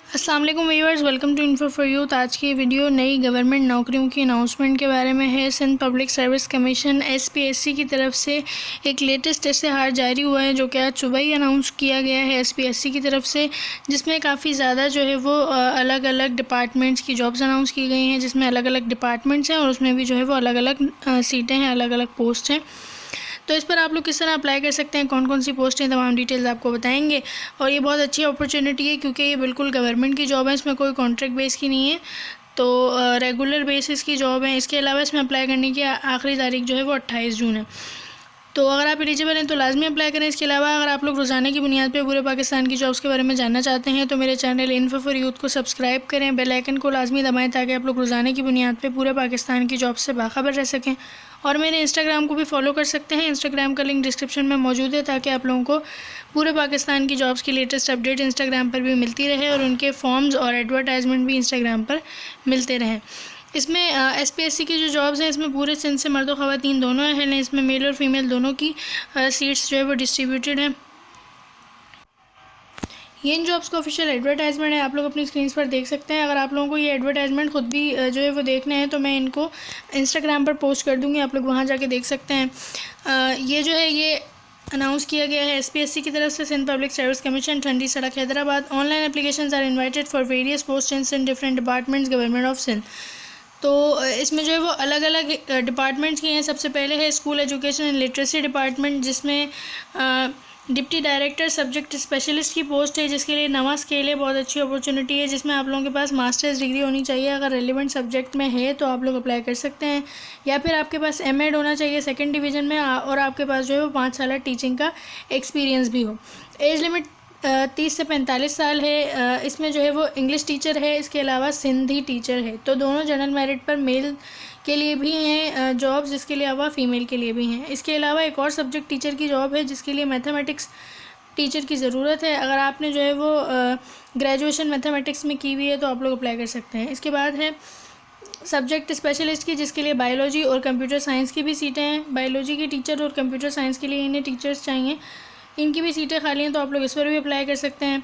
अस्सलाम वालेकुम viewers, welcome to info for youth. आज की वीडियो नई गवर्नमेंट नौकरियों की अनाउंसमेंट के बारे में है। Sindh public service commission SPSC की तरफ से एक लेटेस्ट इश्तिहार जारी हुआ है जो कि आज सुबह ही अनाउंस किया गया है SPSC की तरफ से, जिसमें काफ़ी ज़्यादा जो है वो अलग अलग डिपार्टमेंट्स की जॉब्स अनाउंस की गई हैं, जिसमें अलग अलग डिपार्टमेंट्स हैं और उसमें भी जो है वो अलग अलग सीटें हैं, अलग अलग पोस्ट हैं। तो इस पर आप लोग किस तरह अप्लाई कर सकते हैं, कौन कौन सी पोस्ट हैं, तमाम डिटेल्स आपको बताएंगे। और ये बहुत अच्छी अपॉर्चुनिटी है क्योंकि ये बिल्कुल गवर्नमेंट की जॉब है, इसमें कोई कॉन्ट्रैक्ट बेस की नहीं है, तो रेगुलर बेसिस की जॉब है। इसके अलावा इसमें अप्लाई करने की आखिरी तारीख जो है वो 28 जून है। तो अगर आप एलिजिबल हैं तो लाजमी अप्लाई करें। इसके अलावा अगर आप लोग रोज़ाना की बुनियाद पर पूरे पाकिस्तान की जॉब्स के बारे में जानना चाहते हैं तो मेरे चैनल इन्फो फॉर यूथ को सब्सक्राइब करें, बेल आइकन को लाजमी दबाएं ताकि आप लोग रोज़ाना की बुनियाद पर पूरे पाकिस्तान की जॉब्स से बाखबर रह सकें। और मेरे इंस्टाग्राम को भी फॉलो कर सकते हैं। इंस्टाग्राम का लिंक डिस्क्रिप्शन में मौजूद है ताकि आप लोगों को पूरे पाकिस्तान की जॉब्स की लेटेस्ट अपडेट इंस्टाग्राम पर भी मिलती रहे और उनके फॉर्म्स और एडवर्टाइजमेंट भी इंस्टाग्राम पर मिलते रहें। इसमें SPSC की जो जॉब्स हैं इसमें पूरे सिंध से मर्द और ख़वातीन दोनों अहल हैं। इसमें मेल और फीमेल दोनों की सीट्स जो है वो डिस्ट्रीब्यूटेड हैं। ये इन जॉब्स का ऑफिशियल एडवर्टाइजमेंट है, आप लोग अपनी स्क्रीन पर देख सकते हैं। अगर आप लोगों को ये एडवर्टाइजमेंट ख़ुद भी जो है वो देखना है तो मैं इनको इंस्टाग्राम पर पोस्ट कर दूँगी, आप लोग वहाँ जाके देख सकते हैं। ये जो है ये अनाउंस किया गया है SPSC की तरफ से, Sindh public service commission, Thandi Sadak, Hyderabad. Online applications are invited for various post in different departments government of Sindh. तो इसमें जो है वो अलग अलग डिपार्टमेंट्स की हैं। सबसे पहले है school education and literacy department, जिसमें डिप्टी डायरेक्टर सब्जेक्ट स्पेशलिस्ट की पोस्ट है, जिसके लिए नवा स्केल है, बहुत अच्छी अपॉर्चुनिटी है, जिसमें आप लोगों के पास मास्टर्स डिग्री होनी चाहिए। अगर रेलिवेंट सब्जेक्ट में है तो आप लोग अप्लाई कर सकते हैं, या फिर आपके पास MAd होना चाहिए सेकंड डिवीज़न में और आपके पास जो है वो 5 साल टीचिंग का एक्सपीरियंस भी हो। एज लिमिट 30 से 45 साल है। इसमें जो है वो इंग्लिश टीचर है, इसके अलावा सिंधी टीचर है। तो दोनों जनरल मेरिट पर मेल के लिए भी हैं जॉब्स, जिसके अलावा फ़ीमेल के लिए भी हैं। इसके अलावा एक और सब्जेक्ट टीचर की जॉब है जिसके लिए मैथमेटिक्स टीचर की ज़रूरत है। अगर आपने जो है वो ग्रेजुएशन मैथमेटिक्स में की हुई है तो आप लोग अप्लाई कर सकते हैं। इसके बाद है सब्जेक्ट स्पेशलिस्ट की, जिसके लिए बायोलॉजी और कंप्यूटर साइंस की भी सीटें हैं। बायोलॉजी की टीचर और कंप्यूटर साइंस के लिए इन्हें टीचर्स चाहिए, इनकी भी सीटें खाली हैं तो आप लोग इस पर भी अप्लाई कर सकते हैं।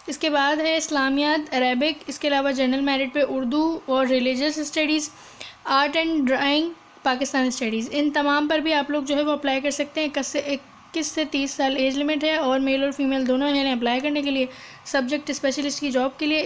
इसके बाद है इस्लामियात, अरेबिक, इसके अलावा जनरल मेरिट पे उर्दू और religious studies, art and drawing, Pakistan studies, इन तमाम पर भी आप लोग जो है वो अप्लाई कर सकते हैं। 21 से 30 साल एज लिमिट है और मेल और फीमेल दोनों हैं अप्लाई करने के लिए सब्जेक्ट स्पेशलिस्ट की जॉब के लिए।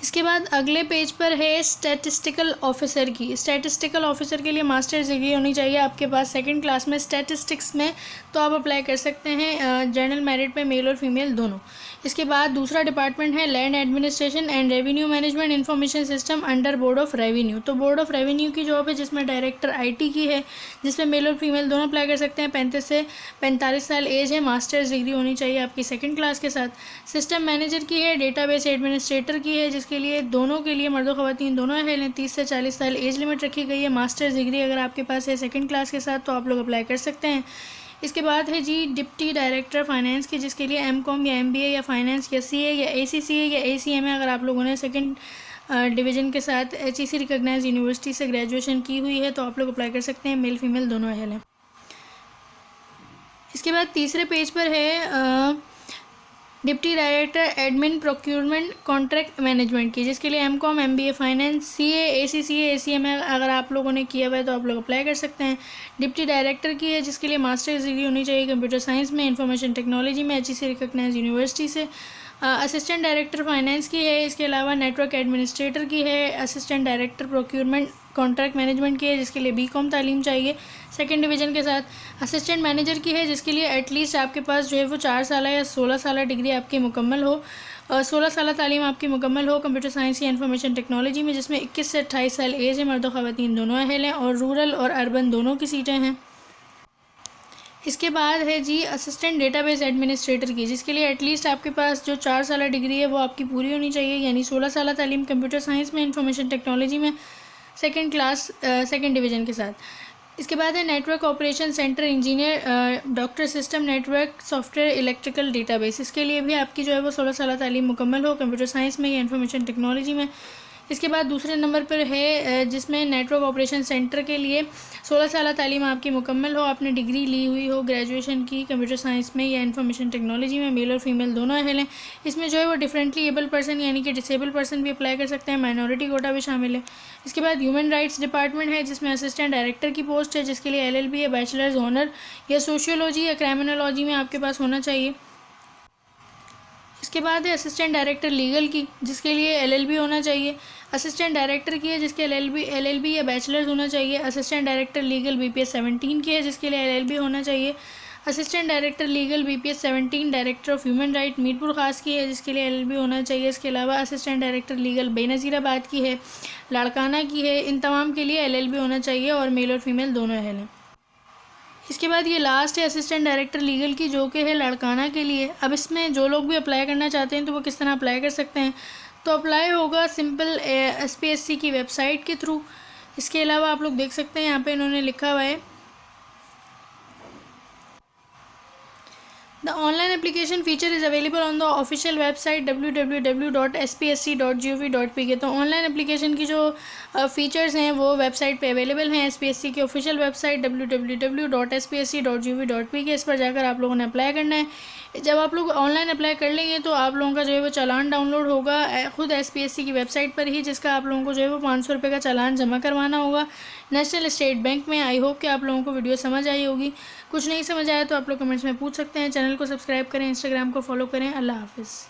इसके बाद अगले पेज पर है स्टैटिस्टिकल ऑफिसर की। स्टैटिस्टिकल ऑफिसर के लिए मास्टर्स डिग्री होनी चाहिए आपके पास सेकंड क्लास में स्टैटिस्टिक्स में, तो आप अप्लाई कर सकते हैं जनरल मेरिट पे मेल और फीमेल दोनों। इसके बाद दूसरा डिपार्टमेंट है land administration and revenue management information system under board of revenue. तो बोर्ड ऑफ रेवेन्यू की जॉब है जिसमें डायरेक्टर IT की है, जिसमें मेल और फीमेल दोनों अप्लाई कर सकते हैं। 35 से 45 साल एज है, मास्टर्स डिग्री होनी चाहिए आपकी सेकंड क्लास के साथ। सिस्टम मैनेजर की है, डेटाबेस एडमिनिस्ट्रेटर की है, जिसके लिए दोनों के लिए मर्द और ख़वातीन दोनों हैं। 30 से 40 साल एज लिमिट रखी गई है। मास्टर्स डिग्री अगर आपके पास है सेकंड क्लास के साथ तो आप लोग अप्लाई कर सकते हैं। इसके बाद है जी डिप्टी डायरेक्टर फाइनेंस की, जिसके लिए MCOM या MBA या फाइनेंस या CA या ACCA या ACMA, अगर आप लोगों ने सेकंड डिवीज़न के साथ HEC रिकॉग्नाइज यूनिवर्सिटी से ग्रेजुएशन की हुई है तो आप लोग अप्लाई कर सकते हैं। मेल फीमेल दोनों अहल हैं। इसके बाद तीसरे पेज पर है deputy director admin procurement contract management की, जिसके लिए MCOM MBA finance CA ACCA ACMA अगर आप लोगों ने किया हुआ है तो आप लोग अप्लाई कर सकते हैं। डिप्टी डायरेक्टर की है, जिसके लिए मास्टर्स डिग्री होनी चाहिए कंप्यूटर साइंस में, इंफॉर्मेशन टेक्नोलॉजी में, HEC रिकॉग्नाइज यूनिवर्सिटी से। असिस्टेंट डायरेक्टर फाइनेंस की है, इसके अलावा नेटवर्क एडमिनिस्ट्रेटर की है, assistant director procurement contract management की है, जिसके लिए BCom तालीम चाहिए सेकंड डिवीज़न के साथ। असिस्टेंट मैनेजर की है, जिसके लिए एटलीस्ट आपके पास जो है वो 4 साल या 16 साल डिग्री आपकी मुकम्मल हो, 16 साल तालीम आपकी मुकम्मल हो कंप्यूटर साइंस या इंफॉर्मेशन टेक्नोलॉजी में, जिसमें 21 से 28 साल एज है, मर्द और ख़वातीन दोनों अहल हैं और रूरल और अर्बन दोनों की सीटें हैं। इसके बाद है जी असिस्टेंट डेटाबेस एडमिनिस्ट्रेटर की, जिसके लिए एटलीस्ट आपके पास जो 4 साल डिग्री है वो आपकी पूरी होनी चाहिए, यानी 16 साल तालीम कंप्यूटर साइंस में, इंफॉर्मेशन टेक्नोलॉजी में, सेकंड क्लास सेकंड डिवीज़न के साथ। इसके बाद है network operation centre engineer doctor system network software electrical database, इसके लिए भी आपकी जो है वो 16 साल तालीम मुकम्मल हो कंप्यूटर साइंस में या इंफॉर्मेशन टेक्नोलॉजी में। इसके बाद दूसरे नंबर पर है जिसमें नेटवर्क ऑपरेशन सेंटर के लिए 16 साल तालीम आपकी मुकम्मल हो, आपने डिग्री ली हुई हो ग्रेजुएशन की कंप्यूटर साइंस में या इंफॉर्मेशन टेक्नोलॉजी में, मेल और फीमेल दोनों अहल हैं। इसमें जो है वो डिफरेंटली एबल पर्सन यानी कि डिसेबल पर्सन भी अप्लाई कर सकते हैं, माइनॉरिटी कोटा भी शामिल है। इसके बाद ह्यूमन राइट्स डिपार्टमेंट है जिसमें असिस्टेंट डायरेक्टर की पोस्ट है, जिसके लिए LLB या बैचलर्स ऑनर या सोशियोलॉजी या क्रिमिनोलॉजी में आपके पास होना चाहिए। इसके बाद है असिस्टेंट डायरेक्टर लीगल की, जिसके लिए LLB होना चाहिए। असिस्टेंट डायरेक्टर की है जिसके LLB या बैचलर्स होना चाहिए। असिस्टेंट डायरेक्टर लीगल BPS 17 की है जिसके लिए LLB होना चाहिए। Assistant director legal BPS 17 director of human right Mirpur खास की है जिसके लिए LLB होना चाहिए। इसके अलावा असिस्टेंट डायरेक्टर लीगल बेनज़ीराबाद की है, लाड़काना की है, इन तमाम के लिए LLB होना चाहिए और मेल और फीमेल दोनों अहल हैं। इसके बाद ये लास्ट है असिस्टेंट डायरेक्टर लीगल की, जो कि है लड़काना के लिए। अब इसमें जो लोग भी अप्लाई करना चाहते हैं तो वो किस तरह अप्लाई कर सकते हैं, तो अप्लाई होगा सिंपल SPSC की वेबसाइट के थ्रू। इसके अलावा आप लोग देख सकते हैं यहाँ पे इन्होंने लिखा हुआ है the online application feature is available on the official website www.spsc.gov.pk। तो ऑनलाइन एप्लीकेशन की जो फीचर्स हैं वो वेबसाइट पे अवेलेबल हैं, SPSC की ऑफिशियल वेबसाइट www.spsc.gov.pk। इस पर जाकर आप लोगों ने अप्लाई करना है। जब आप लोग ऑनलाइन अप्लाई कर लेंगे तो आप लोगों का जो है वो चालान डाउनलोड होगा खुद SPSC की वेबसाइट पर ही, जिसका आप लोगों को जो है वो 500 रुपये का चालान जमा करवाना होगा नेशनल स्टेट बैंक में। आई होप कि आप लोगों को वीडियो समझ आई होगी। कुछ नहीं समझ आया तो आप लोग कमेंट्स में पूछ सकते हैं। चैनल को सब्सक्राइब करें, इंस्टाग्राम को फॉलो करें। अल्लाह हाफिज़।